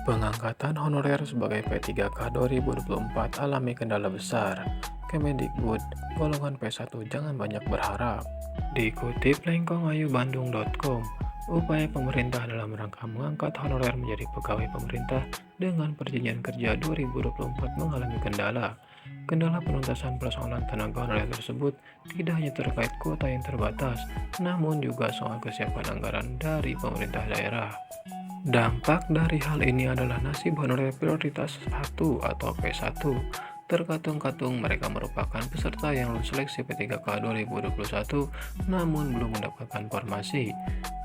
Pengangkatan honorer sebagai P3K 2024 alami kendala besar. Kemendikbud, golongan P1 jangan banyak berharap. Dikutip lengkongayu.bandung.com, upaya pemerintah dalam rangka mengangkat honorer menjadi pegawai pemerintah dengan perjanjian kerja 2024 mengalami kendala. Kendala penuntasan persoalan tenaga honorer tersebut tidak hanya terkait kuota yang terbatas, namun juga soal kesiapan anggaran dari pemerintah daerah. Dampak dari hal ini adalah nasib honorer prioritas 1 atau P1. Terkatung-katung mereka merupakan peserta yang lulus seleksi P3K 2021 namun belum mendapatkan formasi.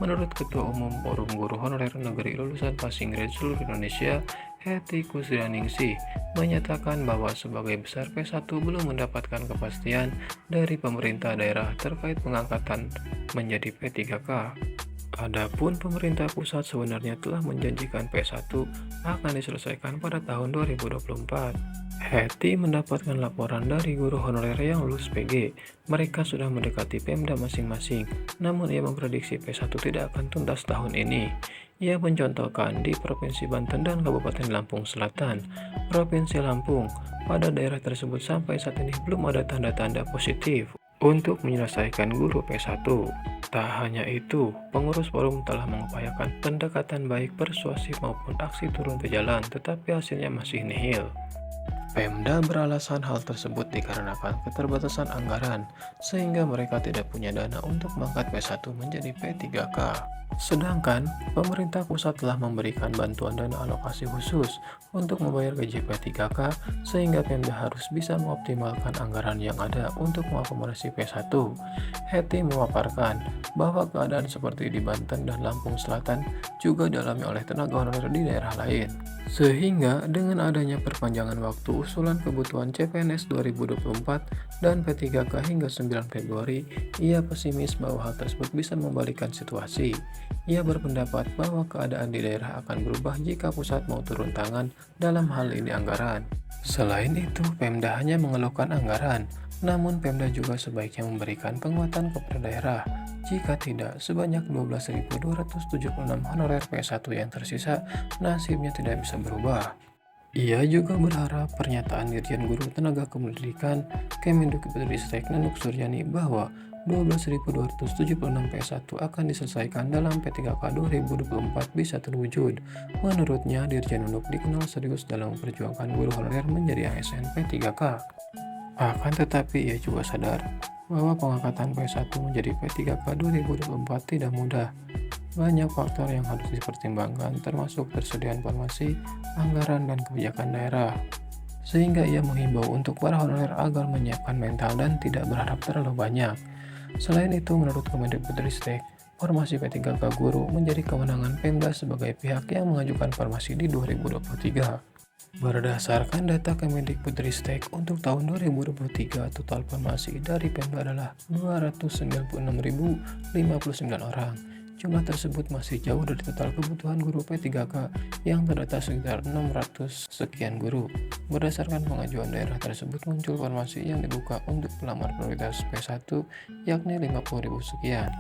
Menurut Ketua Umum Forum Guru Honorer Negeri Lulusan Passing Grade seluruh Indonesia, Hetty Kusrianingsih, menyatakan bahwa sebagai besar P1 belum mendapatkan kepastian dari pemerintah daerah terkait pengangkatan menjadi P3K. Adapun pemerintah pusat sebenarnya telah menjanjikan P1 akan diselesaikan pada tahun 2024. Hetty mendapatkan laporan dari guru honorer yang lulus PG. Mereka sudah mendekati Pemda masing-masing, namun ia memprediksi P1 tidak akan tuntas tahun ini. Ia mencontohkan di Provinsi Banten dan Kabupaten Lampung Selatan. Provinsi Lampung, pada daerah tersebut sampai saat ini belum ada tanda-tanda positif untuk menyelesaikan guru P1. Tak hanya itu, pengurus forum telah mengupayakan pendekatan baik persuasif maupun aksi turun ke jalan, tetapi hasilnya masih nihil. Pemda beralasan hal tersebut dikarenakan keterbatasan anggaran, sehingga mereka tidak punya dana untuk mengangkat P1 menjadi P3K. Sedangkan, pemerintah pusat telah memberikan bantuan dana alokasi khusus untuk membayar gaji P3K, sehingga Pemda harus bisa mengoptimalkan anggaran yang ada untuk mengakomodasi P1. Hetty memaparkan bahwa keadaan seperti di Banten dan Lampung Selatan juga dialami oleh tenaga honorer di daerah lain. Sehingga dengan adanya perpanjangan waktu usulan kebutuhan CPNS 2024 dan P3K hingga 9 Februari, ia pesimis bahwa hal tersebut bisa membalikkan situasi. Ia berpendapat bahwa keadaan di daerah akan berubah jika pusat mau turun tangan dalam hal ini anggaran. Selain itu, Pemda hanya mengeluhkan anggaran, namun Pemda juga sebaiknya memberikan penguatan kepada daerah. Jika tidak, sebanyak 12.276 honorer P1 yang tersisa nasibnya tidak bisa berubah. Ia juga berharap pernyataan Dirjen Guru Tenaga Kependidikan Kemendikbudristek Nenuk Suryani bahwa 12.276 P1 akan diselesaikan dalam P3K 2024 bisa terwujud. Menurutnya, Dirjen Nenuk dikenal serius dalam memperjuangkan guru honorer menjadi ASN P3K. Akan tetapi ia juga sadar bahwa pengangkatan P1 menjadi P3K 2024 tidak mudah. Banyak faktor yang harus dipertimbangkan termasuk tersediaan informasi, anggaran, dan kebijakan daerah. Sehingga ia menghimbau untuk para honorer agar menyiapkan mental dan tidak berharap terlalu banyak. Selain itu, menurut Kemendikbudristek, formasi P3K guru menjadi kewenangan Pemda sebagai pihak yang mengajukan formasi di 2023. Berdasarkan data Kemendikbudristek untuk tahun 2023, total formasi dari Pemda adalah 296.059 orang. Jumlah tersebut masih jauh dari total kebutuhan guru P3K yang terdata sekitar 600 sekian guru. Berdasarkan pengajuan daerah tersebut muncul formasi yang dibuka untuk pelamar prioritas P1 yakni 50.000 sekian.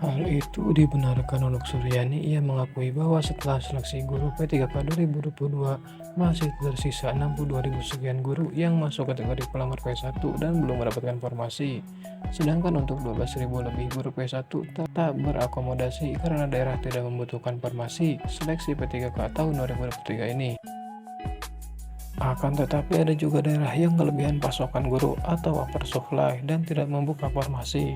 Hal itu dibenarkan oleh Suryani. Ia mengakui bahwa setelah seleksi guru P3K 2022 masih tersisa 62.000 sekian guru yang masuk kategori pelamar P1 dan belum mendapatkan formasi. Sedangkan untuk 12.000 lebih guru P1 tetap berakomodasi karena daerah tidak membutuhkan formasi seleksi P3K tahun 2023 ini. Akan tetapi ada juga daerah yang kelebihan pasokan guru atau oversupply dan tidak membuka formasi.